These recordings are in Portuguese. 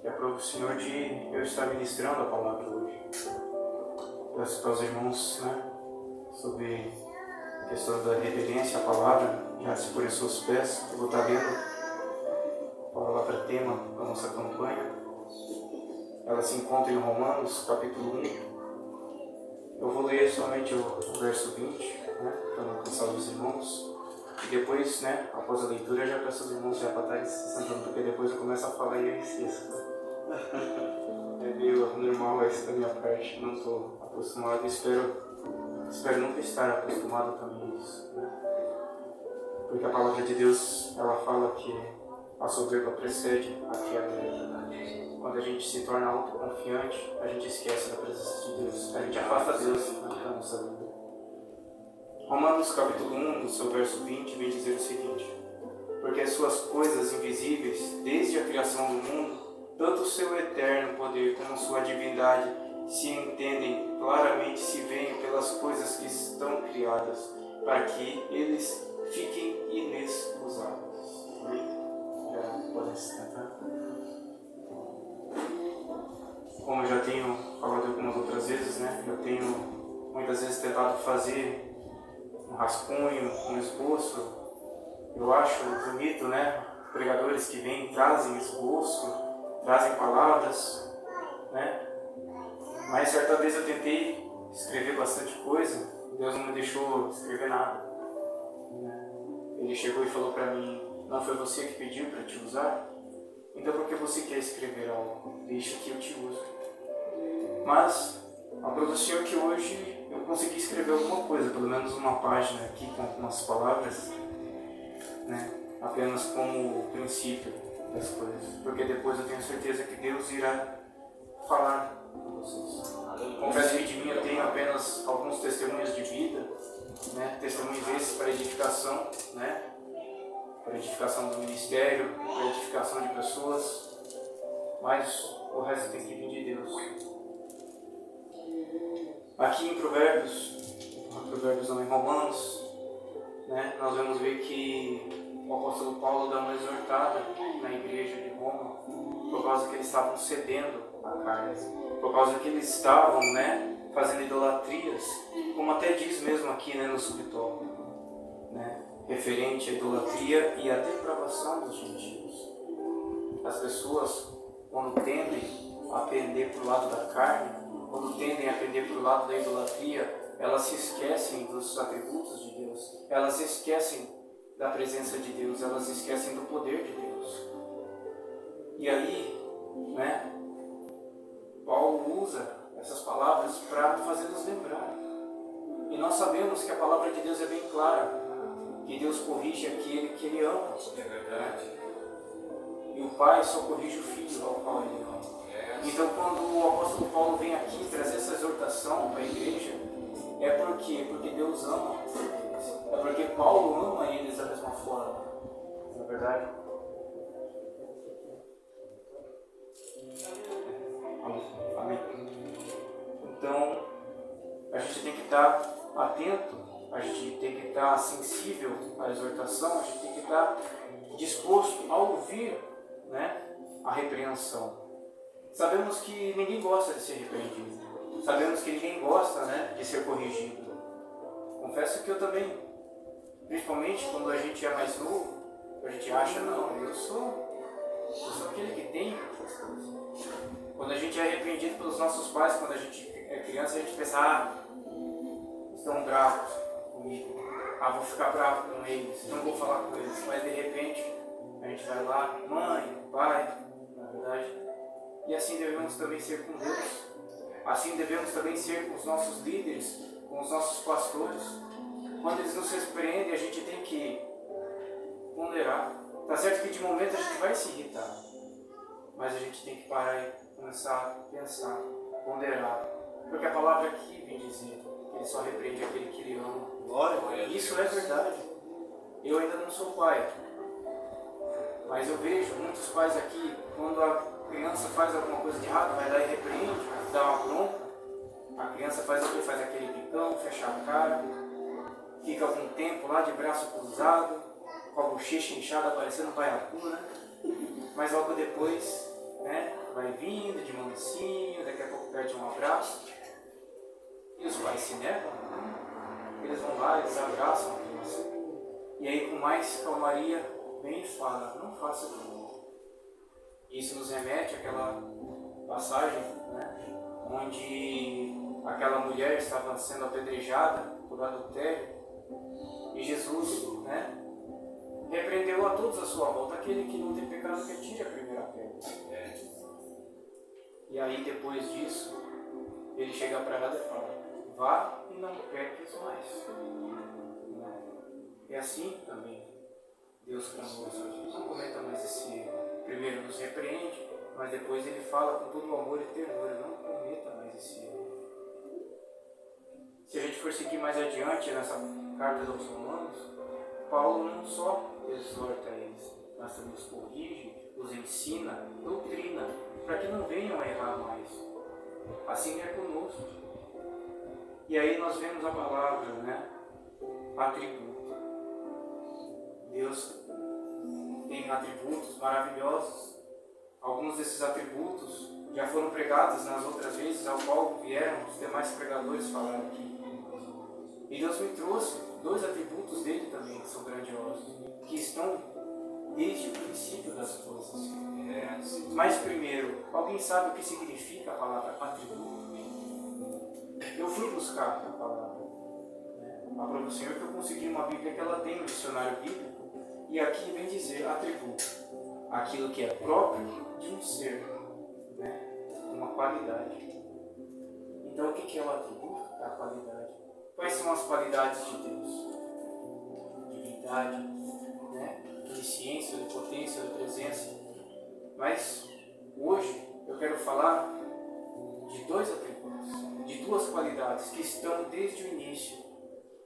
que aprove o Senhor de eu estar ministrando a palavra hoje. Peço para os irmãos, sobre a questão da reverência à palavra, já se por seus pés, eu vou estar lendo a palavra tema da nossa campanha. Ela se encontra em Romanos, capítulo 1. Eu vou ler somente o verso 20, para não cansar os irmãos. E depois, após a leitura, eu já peço aos irmãos já para estarem se sentando, porque depois eu começo a falar e eu esqueço. É meio normal isso da minha parte, não estou acostumado, espero nunca estar acostumado também a isso. Porque a palavra de Deus, ela fala que a soberba precede a queda. Quando a gente se torna autoconfiante, a gente esquece da presença de Deus, a gente afasta Deus da nossa vida. Romanos capítulo 1, no seu verso 20, vem dizer o seguinte: porque as suas coisas invisíveis, desde a criação do mundo, tanto o seu eterno poder como sua divindade, se entendem claramente, se veem pelas coisas que estão criadas, para que eles fiquem inexcusáveis. Amém? Já podem se sentar. Como eu já tenho falado algumas outras vezes, eu tenho muitas vezes tentado fazer um rascunho, um esboço. Eu acho bonito, pregadores que vêm, trazem esboço, trazem palavras, Mas certa vez eu tentei escrever bastante coisa, Deus não me deixou escrever nada, Ele chegou e falou para mim: não foi você que pediu para te usar? Então por que você quer escrever algo? Deixa que eu te uso. Mas aprovo o Senhor que hoje eu consegui escrever alguma coisa, pelo menos uma página aqui com algumas palavras, apenas como o princípio das coisas, porque depois eu tenho certeza que Deus irá falar com vocês. Confesso que de mim eu tenho apenas alguns testemunhos de vida, testemunhos esses para edificação, para edificação do ministério, para edificação de pessoas, mas o resto tem que vir de Deus. Aqui em Provérbios não, em Romanos, nós vamos ver que o apóstolo Paulo dá uma exortada na igreja de Roma, por causa que eles estavam cedendo a carne, por causa que eles estavam, fazendo idolatrias, como até diz mesmo aqui, no subtópico, referente à idolatria e à depravação dos gentios. As pessoas, quando tendem a pender para o lado da carne, quando tendem a pender para o lado da idolatria, elas se esquecem dos atributos de Deus, elas esquecem da presença de Deus, elas esquecem do poder de Deus. E aí, Paulo usa essas palavras para fazê-los lembrar. E nós sabemos que a palavra de Deus é bem clara, que Deus corrige aquele que Ele ama. É verdade. E o Pai só corrige o Filho ao qual Ele ama. Então, quando o apóstolo Paulo vem aqui trazer essa exortação para a igreja, é porque Deus ama eles. É porque Paulo ama eles da mesma forma. Não é verdade? Amém. Então, a gente tem que estar atento, a gente tem que estar sensível à exortação, a gente tem que estar disposto a ouvir, a repreensão. Sabemos que ninguém gosta de ser repreendido. Sabemos que ninguém gosta, de ser corrigido. Confesso que eu também, principalmente quando a gente é mais novo, a gente acha, não, eu sou aquele que tem essas coisas. Quando a gente é repreendido pelos nossos pais, quando a gente é criança, a gente pensa, estão bravos comigo, vou ficar bravo com eles, não vou falar com eles. Mas de repente, a gente vai lá, mãe, pai, na verdade. E assim devemos também ser com Deus. Assim devemos também ser com os nossos líderes, com os nossos pastores. Quando eles nos repreendem, a gente tem que ponderar. Tá certo que de momento a gente vai se irritar, mas a gente tem que parar e começar a pensar, ponderar. Porque a palavra aqui vem dizer que Ele só repreende aquele que Ele ama. Glória. Isso é verdade. Eu ainda não sou pai, mas eu vejo muitos pais aqui, quando a criança faz alguma coisa de errado, vai lá e repreende, dá uma bronca. A criança faz o que? Faz aquele picão, fecha a cara, fica algum tempo lá de braço cruzado, com a bochecha inchada, parecendo um baiacu, Mas logo depois, né? Vai vindo de mansinho, daqui a pouco pede um abraço. E os pais se negam, né? Eles vão lá, eles abraçam a criança. E aí, com mais calmaria, vem e fala: não faça de novo. Isso nos remete àquela passagem, né? Onde aquela mulher estava sendo apedrejada por adultério. E Jesus, né, repreendeu a todos à sua volta: aquele que não tem pecado, que atire a primeira pedra. E aí, depois disso, ele chega para ela e fala: vá e não peques mais. É assim também Deus conosco. Não cometa mais esse erro. Primeiro nos repreende, mas depois ele fala com todo o amor e ternura: não cometa mais esse erro. Se a gente for seguir mais adiante nessa carta aos Romanos, Paulo não só exorta eles, mas também os corrige, os ensina, doutrina, para que não venham a errar mais. Assim é conosco. E aí nós vemos a palavra, né? Atributo. Deus tem atributos maravilhosos. Alguns desses atributos já foram pregados nas outras vezes, ao qual vieram os demais pregadores falar aqui. E Deus me trouxe 2 atributos dele também, que são grandiosos, que estão desde o princípio das coisas. Mas primeiro, alguém sabe o que significa a palavra atributo? Eu fui buscar a palavra. Aprovo o Senhor que eu consegui uma Bíblia que ela tem um dicionário bíblico, e aqui vem dizer atributo: aquilo que é próprio de um ser, né? Uma qualidade. Então o que é o atributo? É a qualidade. Quais são as qualidades de Deus? Divindade, né? Onisciência, onipotência, onipresença. Mas hoje eu quero falar de 2 atributos, de 2 qualidades que estão desde o início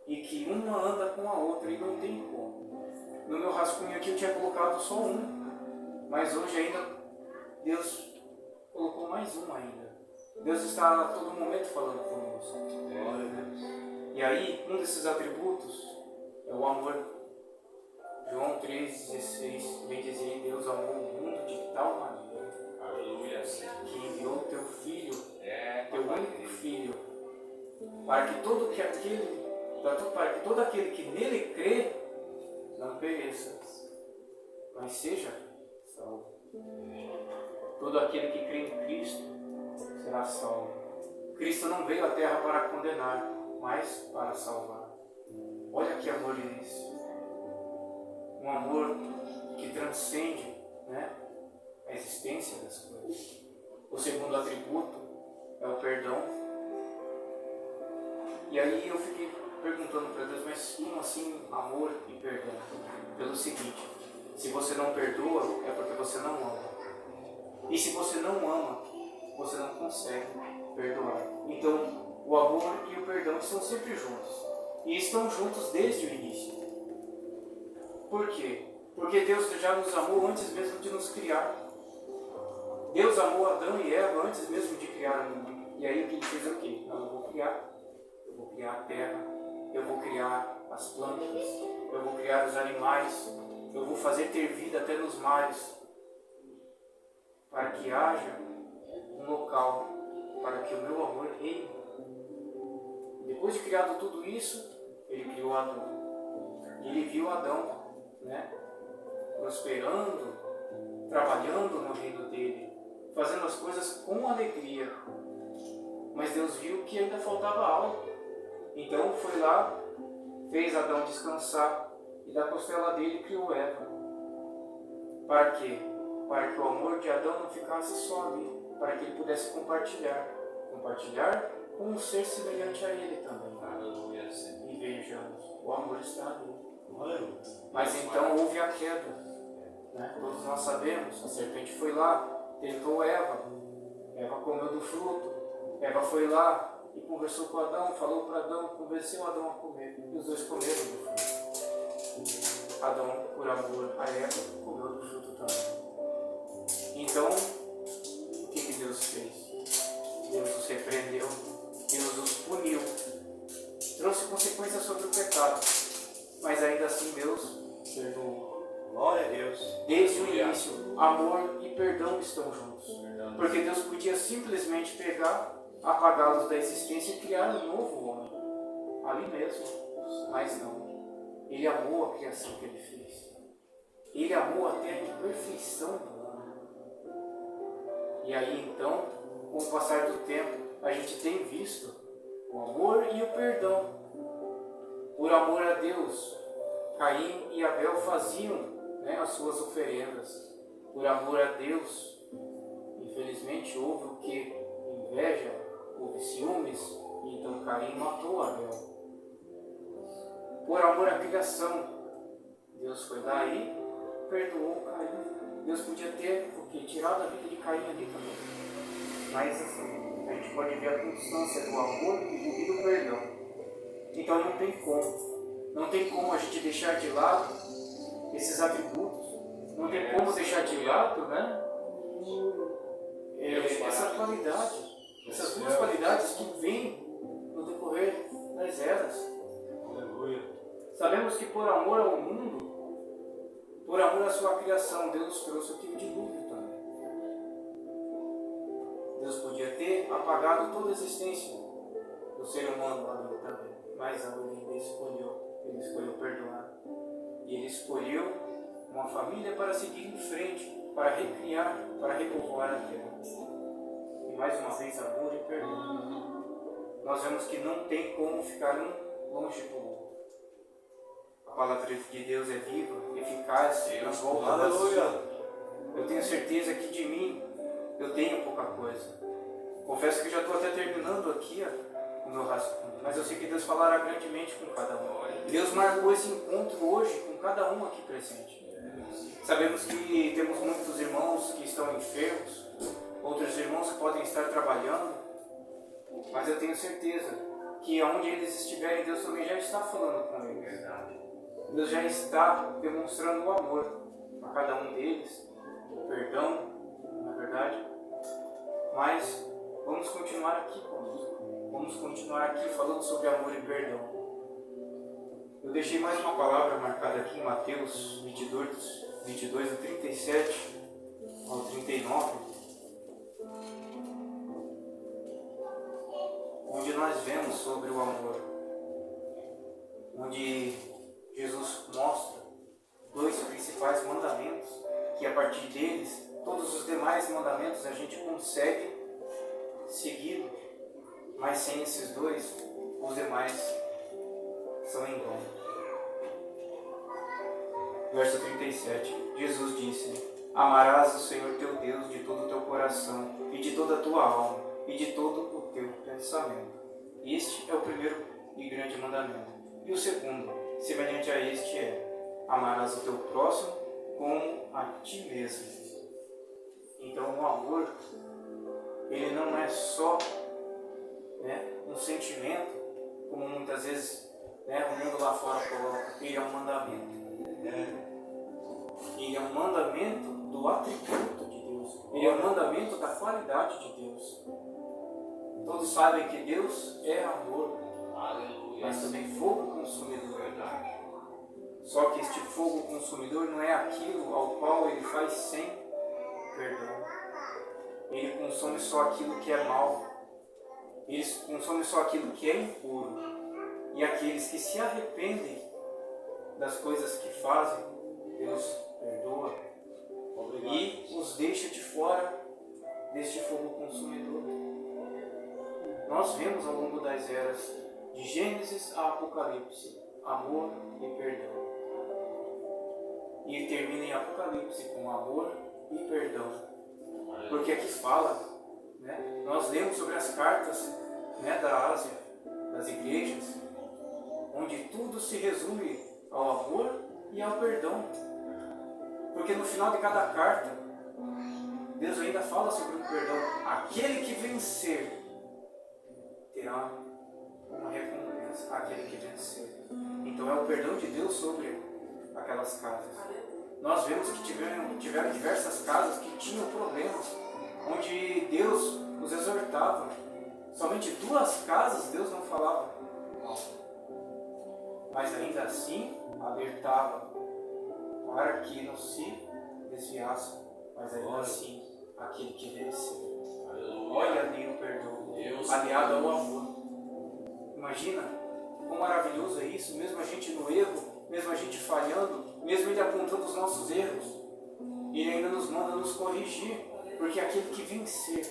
e que uma anda com a outra e não tem como. No meu rascunho aqui eu tinha colocado só um, mas hoje ainda Deus colocou mais um ainda. Deus está a todo momento falando conosco. Glória a Deus. E aí, um desses atributos é o amor. João 3,16 vem dizer: Deus amou o mundo de tal maneira, aleluia, que enviou teu Filho, teu único Filho, para que todo aquele que nele crê não pereça, mas seja salvo. Todo aquele que crê em Cristo será salvo. Cristo não veio à terra para condenar, mas para salvar. Olha que amor é esse. Um amor que transcende, né, a existência das coisas. O segundo atributo é o perdão. E aí eu fiquei perguntando para Deus: mas como assim amor e perdão? Pelo seguinte: se você não perdoa, é porque você não ama. E se você não ama, você não consegue perdoar. Então, o amor e o perdão estão sempre juntos. E estão juntos desde o início. Por quê? Porque Deus já nos amou antes mesmo de nos criar. Deus amou Adão e Eva antes mesmo de criar o mundo. E aí o que ele fez? O quê? Não, eu vou criar a terra, eu vou criar as plantas, eu vou criar os animais, eu vou fazer ter vida até nos mares, para que haja um local para que o meu amor reine. Depois de criado tudo isso, ele criou Adão. E ele viu Adão, né, prosperando, trabalhando no reino dele, fazendo as coisas com alegria. Mas Deus viu que ainda faltava algo. Então foi lá, fez Adão descansar, e da costela dele criou Eva. Para quê? Para que o amor de Adão não ficasse só ali, para que ele pudesse compartilhar com um ser semelhante a ele também. Aleluia. E vejamos, o amor está ali. Mas então houve a queda, né? Todos nós sabemos, a serpente foi lá, tentou Eva comeu do fruto, Eva foi lá e conversou com Adão, falou para Adão, convenceu Adão a comer, e os dois comeram do fruto. Adão, por amor a Eva, comeu do fruto também. Então, o que Deus fez? Deus os repreendeu, Deus os puniu, trouxe consequências sobre o pecado, mas ainda assim Deus perdoou. Glória a Deus. Desde o início, amor e perdão estão juntos. Porque Deus podia simplesmente pegar, apagá-los da existência e criar um novo homem. Ali mesmo. Mas não. Ele amou a criação que ele fez. Ele amou até a perfeição do homem. E aí então, com o passar do tempo, a gente tem visto o amor e o perdão. Por amor a Deus, Caim e Abel faziam, né, as suas oferendas. Por amor a Deus, infelizmente houve o que? Inveja, houve ciúmes, e então Caim matou Abel. Por amor à criação, Deus foi lá e perdoou Caim. Deus podia ter o que? Tirado a vida de Caim ali também. Mas assim, a gente pode ver a constância do amor e do perdão. Então não tem como. Não tem como a gente deixar de lado esses atributos. Não tem como deixar de lado, né? Essa qualidade. Essas duas qualidades que vêm no decorrer das eras. Sabemos que por amor ao mundo, por amor à sua criação, Deus trouxe o que? O dilúvio também. Deus podia ter apagado toda a existência do ser humano ali também. Mas ele escolheu perdoar. E ele escolheu uma família para seguir em frente, para recriar, para repovoar a terra. E mais uma vez, amor e perdão. Nós vemos que não tem como ficar um longe do outro. A palavra de Deus é viva, eficaz, transvolta vazia. Eu tenho certeza que de mim eu tenho pouca coisa. Confesso que já estou até terminando aqui o meu raciocínio, mas eu sei que Deus falará grandemente com cada um. Deus marcou esse encontro hoje com cada um aqui presente. Sabemos que temos muitos irmãos que estão enfermos, outros irmãos que podem estar trabalhando, mas eu tenho certeza que onde eles estiverem, Deus também já está falando com eles. Deus já está demonstrando o amor a cada um deles, o perdão, na verdade. Mas vamos continuar aqui conosco. Vamos continuar aqui falando sobre amor e perdão. Eu deixei mais uma palavra marcada aqui em Mateus 22 do 37 ao 39, onde nós vemos sobre o amor, onde Jesus mostra dois principais mandamentos, que a partir deles, todos os demais mandamentos a gente consegue seguir, mas sem esses dois, os demais são em vão. Verso 37, Jesus disse: amarás o Senhor teu Deus de todo o teu coração, e de toda a tua alma, e de todo o teu pensamento. Este é o primeiro e grande mandamento. E o segundo, semelhante a este, é: amarás o teu próximo como a ti mesmo. Então o amor, ele não é só, um sentimento, como muitas vezes, o mundo lá fora coloca. Ele é um mandamento. Ele é um mandamento do atributo de Deus. Ele é um mandamento da qualidade de Deus. Todos sabem que Deus é amor, mas também fogo consumidor. Só que este fogo consumidor não é aquilo ao qual ele faz sem perdão. Ele consome só aquilo que é mal. Ele consome só aquilo que é impuro. E aqueles que se arrependem das coisas que fazem, Deus perdoa. Obrigado. E os deixa de fora deste fogo consumidor. Nós vemos ao longo das eras, de Gênesis a Apocalipse, amor e perdão. E termina em Apocalipse com amor e perdão. Porque aqui fala, nós lemos sobre as cartas da Ásia, das igrejas, onde tudo se resume ao amor e ao perdão. Porque no final de cada carta, Deus ainda fala sobre o perdão. Aquele que vencer terá uma recompensa. Aquele que vencer. Então é o perdão de Deus sobre aquelas casas. Nós vemos que tiveram diversas casas que tinham problemas, onde Deus os exortava. Somente 2 casas Deus não falava mal, mas ainda assim alertava para que não se desviassem, mas ainda assim, aquele que venceu. Olha ali o perdão, aliado ao amor. Imagina quão maravilhoso é isso, mesmo a gente no erro, mesmo a gente falhando, mesmo Ele apontando os nossos erros, Ele ainda nos manda nos corrigir, porque aquele que vencer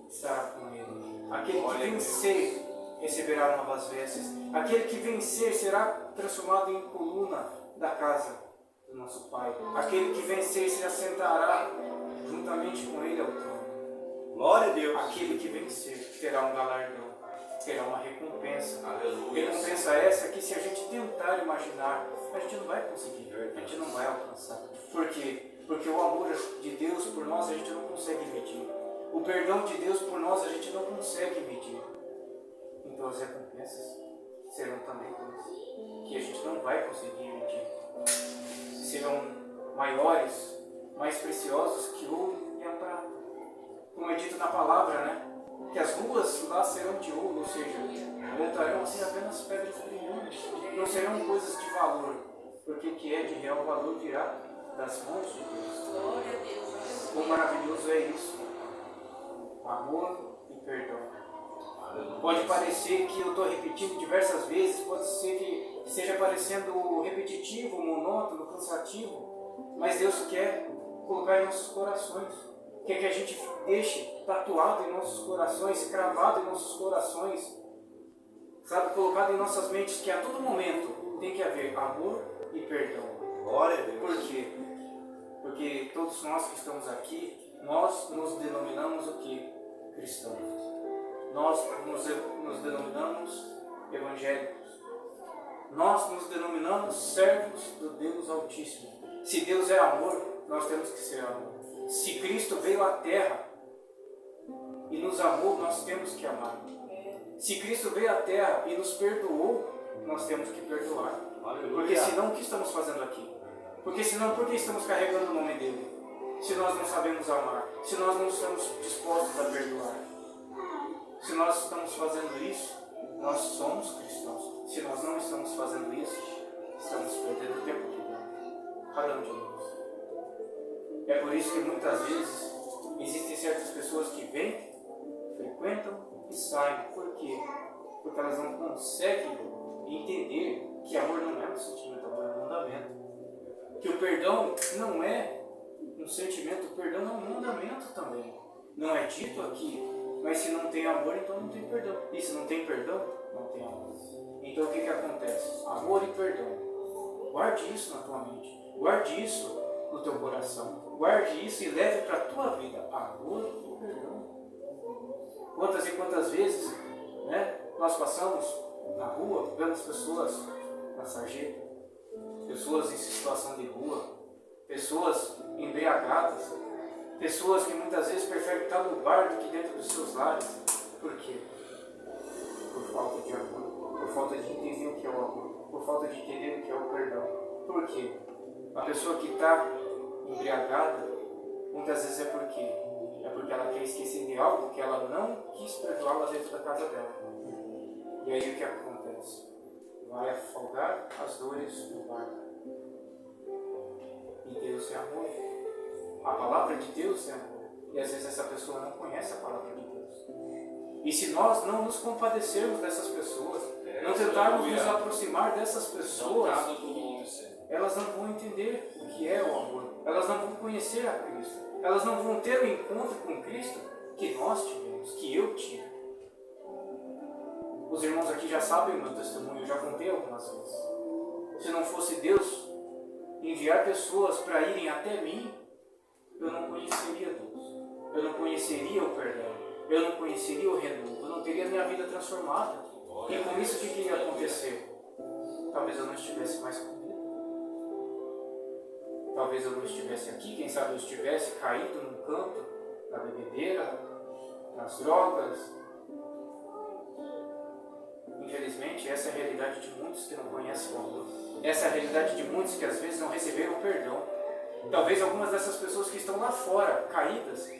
estará com Ele. Aquele que vencer receberá novas vestes. Aquele que vencer será transformado em coluna da casa do nosso Pai. Aquele que vencer se assentará juntamente com Ele ao trono. Glória a Deus. Aquele que vencer terá um galardão, terá uma recompensa. Aleluia. Recompensa essa que, se a gente tentar imaginar, a gente não vai conseguir, a gente não vai alcançar. Por quê? Porque o amor de Deus por nós a gente não consegue medir. O perdão de Deus por nós a gente não consegue medir. Então as recompensas serão também coisas que a gente não vai conseguir medir. Serão maiores, mais preciosos que ouro e a prata. Como é dito na palavra, né? Que as ruas lá serão de ouro, ou seja, voltarão a ser apenas pedras brilhantes. Não serão coisas de valor, porque o que é de real valor virá das mãos de Deus. Quão maravilhoso é isso! Amor e perdão. Pode parecer que eu estou repetindo diversas vezes, pode ser que esteja parecendo repetitivo, monótono, cansativo, mas Deus quer colocar em nossos corações, quer que a gente deixe tatuado em nossos corações, cravado em nossos corações, sabe, colocado em nossas mentes, que a todo momento tem que haver amor e perdão. Glória a Deus. Por quê? Porque todos nós que estamos aqui, nós nos denominamos o quê? Cristãos. Nós nos denominamos evangélicos. Nós nos denominamos servos do Deus Altíssimo. Se Deus é amor, nós temos que ser amor. Se Cristo veio à Terra e nos amou, nós temos que amar. Se Cristo veio à Terra e nos perdoou, nós temos que perdoar. Porque senão, o que estamos fazendo aqui? Porque senão, por que estamos carregando o nome dele? Se nós não sabemos amar, se nós não estamos dispostos a perdoar. Se nós estamos fazendo isso, nós somos cristãos. Se nós não estamos fazendo isso, estamos perdendo tempo aqui, falando de Deus. É por isso que muitas vezes existem certas pessoas que vêm, frequentam e saem. Por quê? Porque elas não conseguem entender que amor não é um sentimento, amor é um mandamento. Que o perdão não é um sentimento, o perdão é um mandamento também. Não é dito aqui, mas se não tem amor, então não tem perdão. E se não tem perdão, não tem amor. Então o que acontece? Amor e perdão. Guarde isso na tua mente. Guarde isso no teu coração. Guarde isso e leve para a tua vida. Amor e perdão. Quantas e quantas vezes, né, nós passamos na rua, vemos pessoas na sarjeta, pessoas em situação de rua, pessoas embriagadas, pessoas que muitas vezes preferem estar no bar do que dentro dos seus lares. Por quê? Por falta de amor, por falta de entender o que é o amor, por falta de entender o que é o perdão. Por quê? A pessoa que está embriagada, muitas vezes é por quê? É porque ela quer esquecer de algo que ela não quis perdoar lá dentro da casa dela. E aí o que acontece? Vai afogar as dores no bar. E Deus é amor. A palavra de Deus é amor. E às vezes essa pessoa não conhece a palavra de Deus. E se nós não nos compadecermos dessas pessoas, não tentarmos nos aproximar dessas pessoas, elas não vão entender o que é o amor. Elas não vão conhecer a Cristo. Elas não vão ter o encontro com Cristo que nós tivemos, que eu tive. Os irmãos aqui já sabem o meu testemunho, eu já contei algumas vezes. Se não fosse Deus enviar pessoas para irem até mim, eu não conheceria Deus. Eu não conheceria o perdão. Eu não conheceria o renovo. Eu não teria minha vida transformada. E com isso, o que ia acontecer? Talvez eu não estivesse mais comigo. Talvez eu não estivesse aqui. Quem sabe eu estivesse caído num canto, na bebedeira, nas drogas. Infelizmente, essa é a realidade de muitos que não conhecem o amor. Essa é a realidade de muitos que às vezes não receberam perdão. Talvez algumas dessas pessoas que estão lá fora, caídas,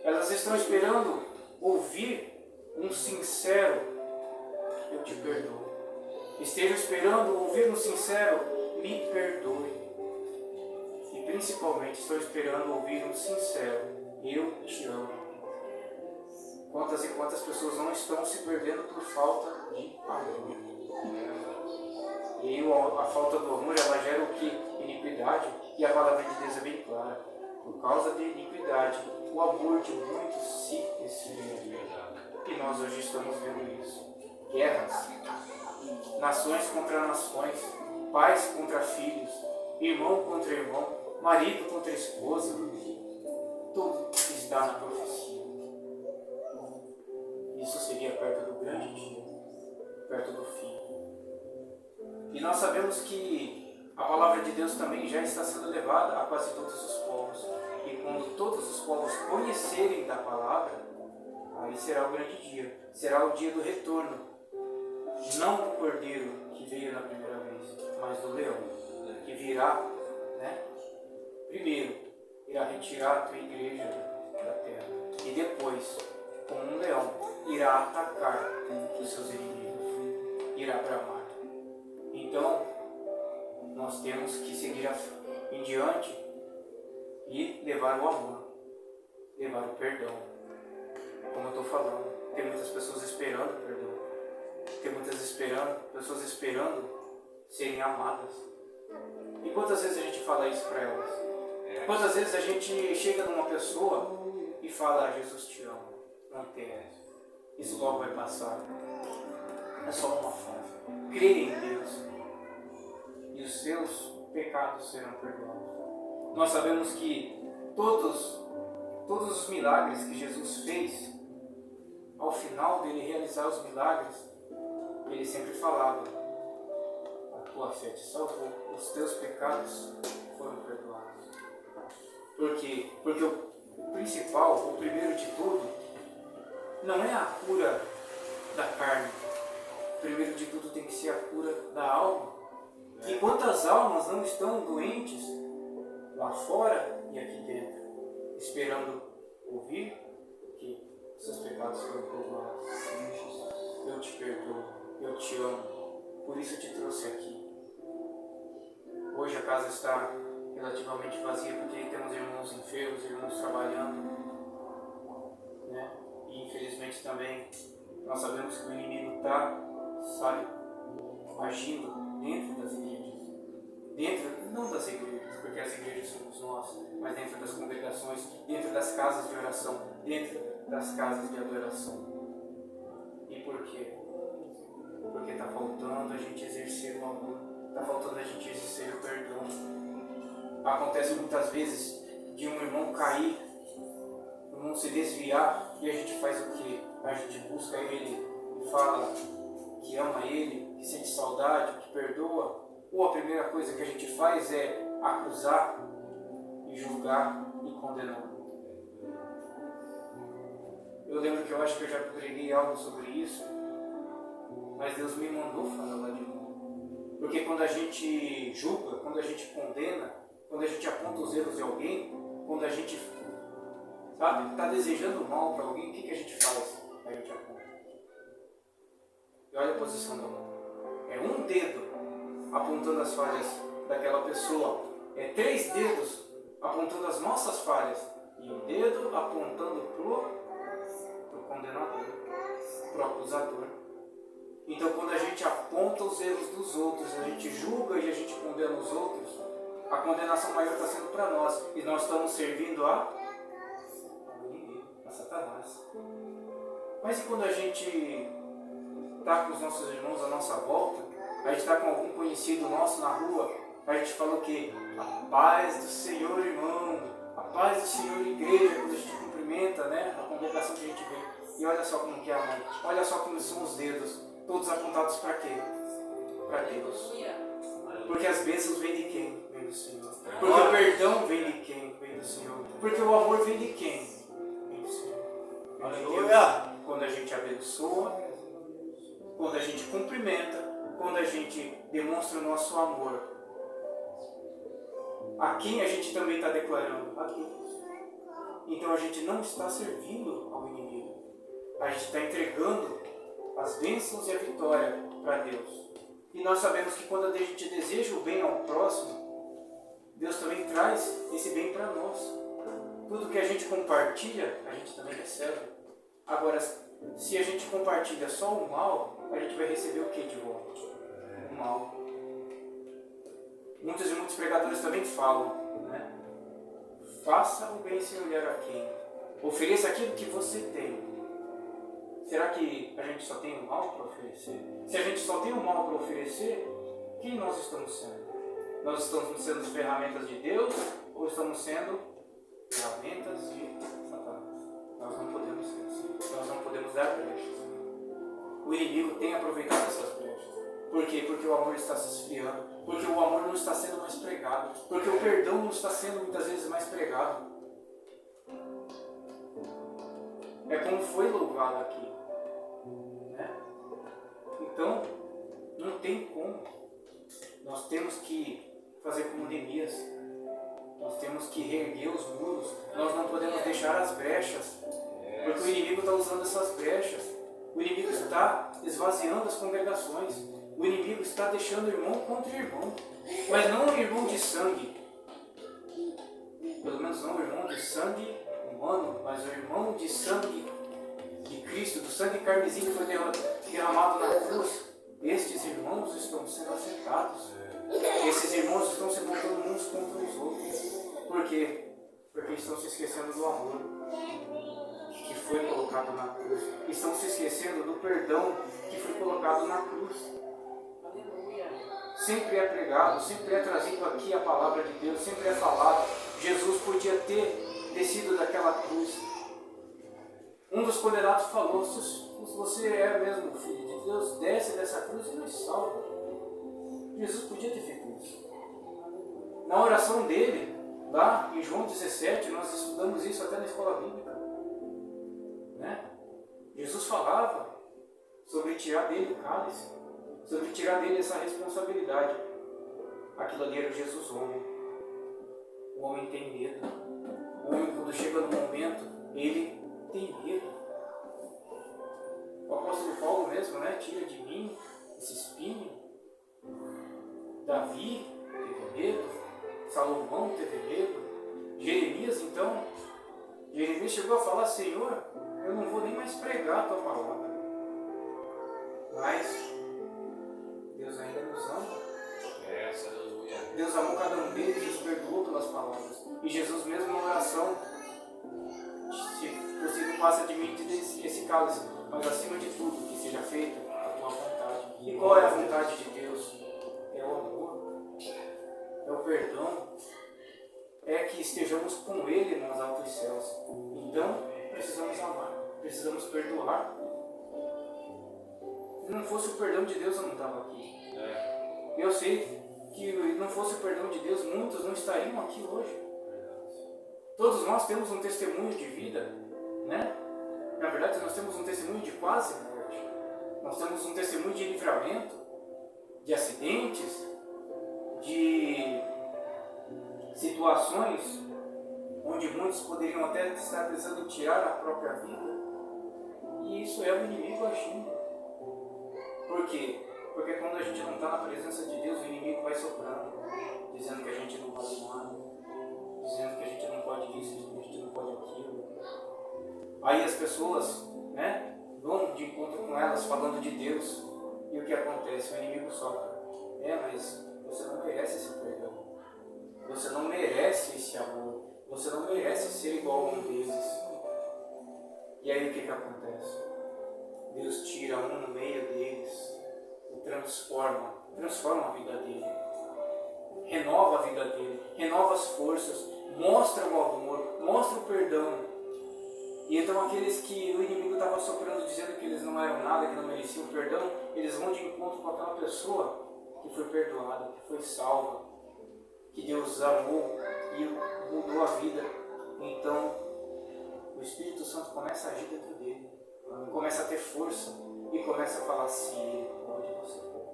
elas estão esperando ouvir um sincero "eu te perdoo". Estejam esperando ouvir um sincero "me perdoe". E principalmente estou esperando ouvir um sincero: eu te amo. Quantas e quantas pessoas não estão se perdendo por falta de amor? E a falta do amor, ela gera o que? Iniquidade. E a palavra de Deus é bem clara. Por causa de iniquidade, o amor de muitos se esfria. E nós hoje estamos vendo isso. Guerras, nações contra nações, pais contra filhos, irmão contra irmão, marido contra esposa. Tudo está na profecia. Isso seria perto do grande dia, perto do fim. E nós sabemos que a palavra de Deus também já está sendo levada a quase todos os povos. E quando todos os povos conhecerem da palavra, aí será o grande dia. Será o dia do retorno. Não do cordeiro que veio na primeira vez, mas do leão, que virá, primeiro, irá retirar a tua igreja da terra. E depois, como um leão, irá atacar os seus inimigos. Irá bramar. Então, nós temos que seguir em diante e levar o amor, levar o perdão. Como eu estou falando, tem muitas pessoas esperando perdão. Tem muitas pessoas esperando serem amadas. E quantas vezes a gente fala isso para elas? Quantas vezes a gente chega numa pessoa e fala: Jesus te ama, não temas, isso logo vai passar. É só uma fase. Creia em Deus e os seus pecados serão perdoados. Nós sabemos que todos os milagres que Jesus fez, ao final dele realizar os milagres, ele sempre falava: a tua fé te salvou, os teus pecados foram perdoados. Por quê? Porque o principal, o primeiro de tudo, não é a cura da carne. O primeiro de tudo tem que ser a cura da alma. E quantas almas não estão doentes lá fora e aqui dentro, esperando ouvir que seus pecados foram perdoados. Eu te perdoo, eu te amo, por isso eu te trouxe aqui. Hoje a casa está relativamente vazia porque temos irmãos enfermos, irmãos trabalhando, E infelizmente também nós sabemos que o inimigo está, agindo dentro das igrejas. Não das igrejas, porque as igrejas somos nós, mas dentro das congregações, dentro das casas de oração, dentro das casas de adoração. E por quê? Porque está faltando a gente exercer o amor, está faltando a gente exercer o perdão. Acontece muitas vezes de um irmão cair, um irmão se desviar, e a gente faz o quê? A gente busca ele e fala que ama ele, que sente saudade, que perdoa. Ou a primeira coisa que a gente faz é acusar e julgar e condenar. Eu lembro que eu acho que eu já preguei algo sobre isso, mas Deus me mandou falar lá de novo. Porque quando a gente julga, quando a gente condena, quando a gente aponta os erros de alguém, quando a gente está desejando mal para alguém, o que a gente faz? A gente aponta. E olha a posição da mão. É um dedo apontando as falhas daquela pessoa. É 3 dedos apontando as nossas falhas. E um dedo apontando pro condenador, pro acusador. Então quando a gente aponta os erros dos outros, a gente julga e a gente condena os outros, a condenação maior está sendo para nós. E nós estamos servindo a Satanás. Mas e quando a gente está com os nossos irmãos à nossa volta, a gente está com algum conhecido nosso na rua, a gente fala o quê? A paz do Senhor, irmão, a paz do Senhor, igreja, quando a gente cumprimenta, a congregação que a gente vê. E olha só como que é a mão, olha só como são os dedos, todos apontados para quê? Para Deus. Porque as bênçãos vêm de quem? Vem do Senhor. Porque o perdão vem de quem? Vem do Senhor. Porque o amor vem de quem? Vem do Senhor. Aleluia! Quando a gente abençoa, quando a gente cumprimenta, quando a gente demonstra o nosso amor, a quem a gente também está declarando? A Deus. Então a gente não está servindo ao inimigo. A gente está entregando as bênçãos e a vitória para Deus. E nós sabemos que quando a gente deseja o bem ao próximo, Deus também traz esse bem para nós. Tudo que a gente compartilha, a gente também recebe. Agora, se a gente compartilha só o mal, a gente vai receber o que de volta? O mal. Muitos pregadores também falam, né? Faça o bem sem olhar a quem. Ofereça aquilo que você tem. Será que a gente só tem o mal para oferecer? Se a gente só tem o mal para oferecer, quem nós estamos sendo? Nós estamos sendo ferramentas de Deus ou estamos sendo ferramentas de Satanás? Nós não podemos ser assim. Nós não podemos dar brechas. O inimigo tem aproveitado essas brechas. Por quê? Porque o amor está se esfriando. Porque o amor não está sendo mais pregado. Porque o perdão não está sendo muitas vezes mais pregado. É como foi louvado aqui. Né? Então, não tem como. Nós temos que fazer como Neemias. Nós temos que reerguer os muros. Nós não podemos deixar as brechas. Porque o inimigo está usando essas brechas. O inimigo está esvaziando as congregações. O inimigo está deixando irmão contra irmão. Mas não um irmão de sangue. Pelo menos não um irmão de sangue humano, mas um irmão de sangue de Cristo, do sangue carmesim que foi derramado na cruz. Estes irmãos estão sendo afetados. Esses irmãos estão se voltando uns contra os outros. Por quê? Porque estão se esquecendo do amor que foi colocado na cruz. Estão se esquecendo do perdão que foi colocado na cruz. Sempre é pregado, sempre é trazido aqui a palavra de Deus, sempre é falado. Jesus podia ter descido daquela cruz. Um dos condenados falou: se você é mesmo filho de Deus, desce dessa cruz e nos salva. Jesus podia ter feito isso. Na oração dele, lá em João 17, nós estudamos isso até na escola bíblica. Né? Jesus falava sobre tirar dele o cálice, sobre tirar dele essa responsabilidade. Aquilo ali era o Jesus homem. O homem tem medo. O homem, quando chega no momento, ele tem medo. O apóstolo Paulo mesmo, né? Tira de mim esse espinho. Davi teve medo. Salomão teve medo. Jeremias, então, Jeremias chegou a falar: Senhor, eu não vou nem mais pregar a tua palavra. Mas Deus ainda nos ama. Deus amou cada um deles e os perdoou pelas palavras. E Jesus mesmo na oração: se possível, passa de mim esse cálice, mas acima de tudo, que seja feita a tua vontade. E qual é a vontade de Deus? É o amor, é o perdão, é que estejamos com Ele nos altos céus. Então, precisamos amar, precisamos perdoar. Se não fosse o perdão de Deus, eu não estava aqui. Eu sei que não fosse o perdão de Deus, muitos não estariam aqui hoje. Todos nós temos um testemunho de vida, né? Na verdade, nós temos um testemunho de quase morte. Nós temos um testemunho de livramento, de acidentes, de situações onde muitos poderiam até estar pensando em tirar a própria vida. E isso é o inimigo agindo. Por quê? Porque quando a gente não está na presença de Deus, o inimigo vai soprando, dizendo que a gente não vale nada, dizendo que a gente não pode isso, que a gente não pode aquilo. Aí as pessoas, né, vão de encontro com elas falando de Deus. E o que acontece? O inimigo sopra. Mas você não merece esse perdão. Você não merece esse amor. Você não merece ser igual a um deles. E aí o que acontece? Deus tira um no meio deles, o transforma a vida dele, renova a vida dele, renova as forças, mostra o amor, mostra o perdão. E então aqueles que o inimigo estava soprando, dizendo que eles não eram nada, que não mereciam perdão, eles vão de encontro com aquela pessoa que foi perdoada, que foi salva, que Deus amou e mudou a vida. Então o Espírito Santo começa a agir dentro dele, começa a ter força e começa a falar: se ele pode, você pode.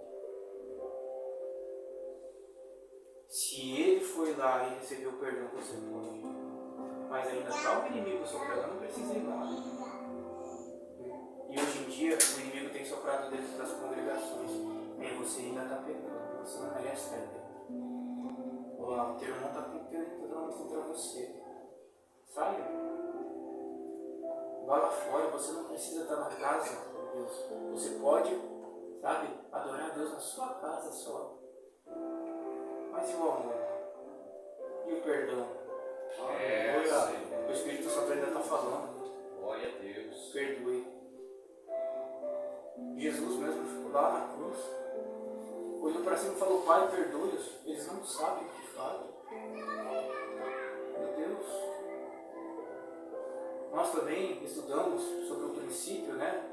Se ele foi lá e recebeu o perdão, você pode. Mas ainda está o inimigo soprando, não precisa ir lá. E hoje em dia o inimigo tem soprado dentro das congregações. E você ainda está pecando, você não merece estar dentro. o teu irmão está dando contra você. Saia. Vá lá fora, você não precisa estar na casa de Deus. Você pode, sabe, adorar a Deus na sua casa só. Mas e o amor? E o perdão? O Espírito Santo ainda está falando. Glória a Deus. Perdoe. Jesus mesmo ficou lá na cruz, olhou para cima e falou: Pai, perdoe-os, eles não sabem o que fazem. Meu Deus. Nós também estudamos sobre o princípio, né,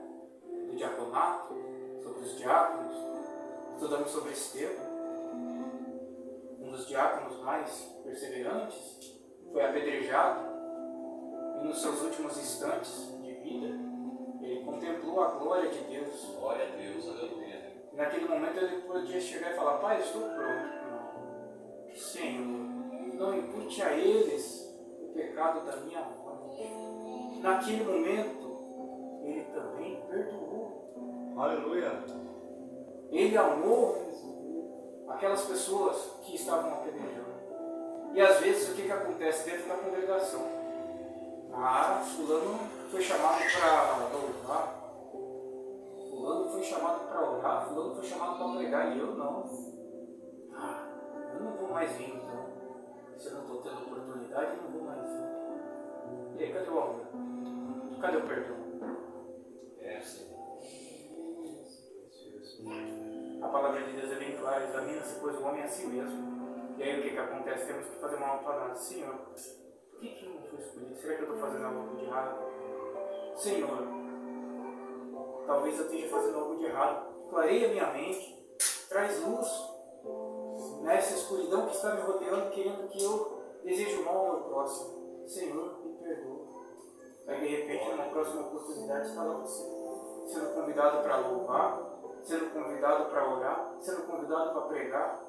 do diaconato, sobre os diáconos. Estudamos sobre Estevão. Um dos diáconos mais perseverantes foi apedrejado e nos seus últimos instantes de vida ele contemplou a glória de Deus. Glória a Deus, aleluia. E naquele momento ele podia chegar e falar: Pai, estou pronto. Não. Senhor, não impute a eles o pecado da minha morte. Naquele momento, ele também perdoou. Aleluia. Ele amou aquelas pessoas que estavam apedrejando. E às vezes o que acontece dentro da congregação? Fulano foi chamado para louvar, fulano foi chamado para orar, fulano foi chamado para pregar, e eu não. Eu não vou mais vir então. Se eu não estou tendo oportunidade, eu não vou mais vir. E aí, cadê o amor? Cadê o perdão? A palavra de Deus é bem clara: examina-se, pois o homem é assim mesmo. E aí o que acontece? Temos que fazer uma autoanálise. Senhor, por que eu não fui escolhido? Será que eu estou fazendo algo de errado? Senhor, talvez eu esteja fazendo algo de errado. Clareia minha mente, traz luz nessa escuridão que está me rodeando, querendo que eu deseje mal ao meu próximo. Senhor, me perdoa. Aí de repente, numa próxima oportunidade, está lá você, sendo convidado para louvar, sendo convidado para orar, sendo convidado para pregar.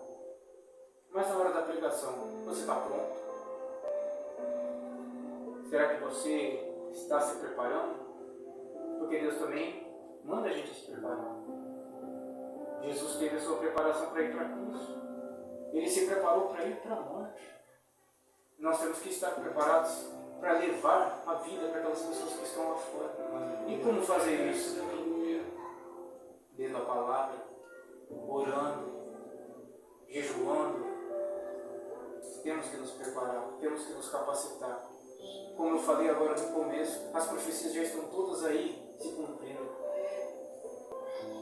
Mas na hora da pregação, você está pronto? Será que você está se preparando? Porque Deus também manda a gente se preparar. Jesus teve a sua preparação para ir para a cruz. Ele se preparou para ir para a morte. Nós temos que estar preparados para levar a vida para aquelas pessoas que estão lá fora. E como fazer isso? Lendo a palavra, orando, jejuando. Temos que nos preparar, temos que nos capacitar. Como eu falei agora no começo, as profecias já estão todas aí se cumprindo.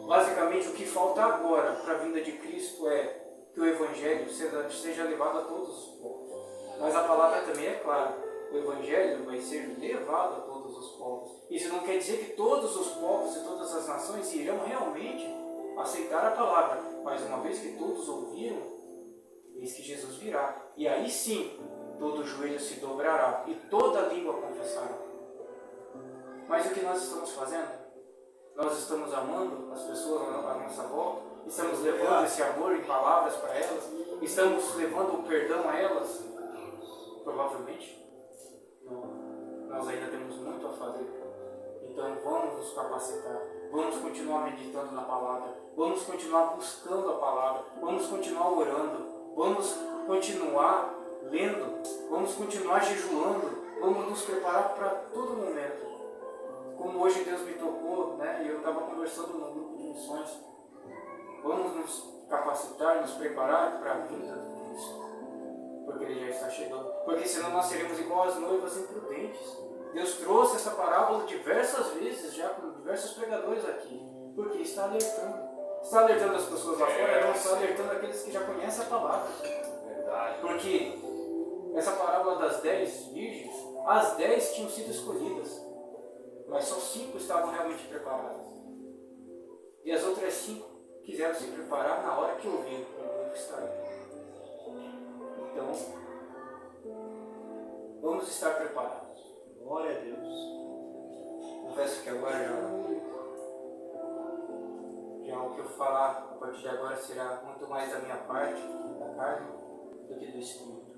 Basicamente, o que falta agora para a vinda de Cristo é que o Evangelho seja levado a todos os povos. Mas a palavra também é clara: o Evangelho vai ser levado a todos os povos. Isso não quer dizer que todos os povos e todas as nações irão realmente aceitar a palavra. Mas uma vez que todos ouviram, eis que Jesus virá. E aí sim, todo joelho se dobrará e toda língua confessará. Mas o que nós estamos fazendo? Nós estamos amando as pessoas à nossa volta, estamos levando esse amor em palavras para elas, estamos levando o perdão a elas? Provavelmente não. Nós ainda temos muito a fazer. Então vamos nos capacitar, vamos continuar meditando na palavra, vamos continuar buscando a palavra, vamos continuar orando, vamos continuar lendo, vamos continuar jejuando, vamos nos preparar para todo momento. Como hoje Deus me tocou, né, e eu estava conversando no grupo de missões, vamos nos capacitar, nos preparar para a vinda de Cristo, porque Ele já está chegando. Porque senão nós seremos igual às noivas imprudentes. Deus trouxe essa parábola diversas vezes, já com diversos pregadores aqui, porque está alertando. Está alertando as pessoas lá fora, não está alertando aqueles que já conhecem a palavra. Verdade. Porque essa parábola das 10 virgens, as 10 tinham sido escolhidas, mas só 5 estavam realmente preparadas. E as outras 5 quiseram se preparar na hora que ouviram o noivo estar aí. Então, vamos estar preparados. Glória a Deus. Confesso que agora já o que eu falar a partir de agora será muito mais da minha parte, da carne, do que do Espírito.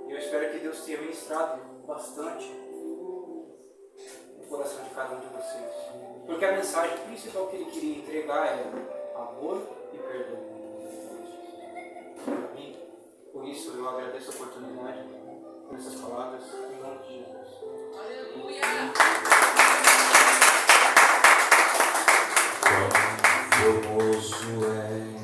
E eu espero que Deus tenha ministrado bastante no coração de cada um de vocês. Porque a mensagem principal que Ele queria entregar é amor e perdão. Amém? O Por isso eu agradeço a oportunidade, por essas palavras, em nome de Jesus. Quão formoso é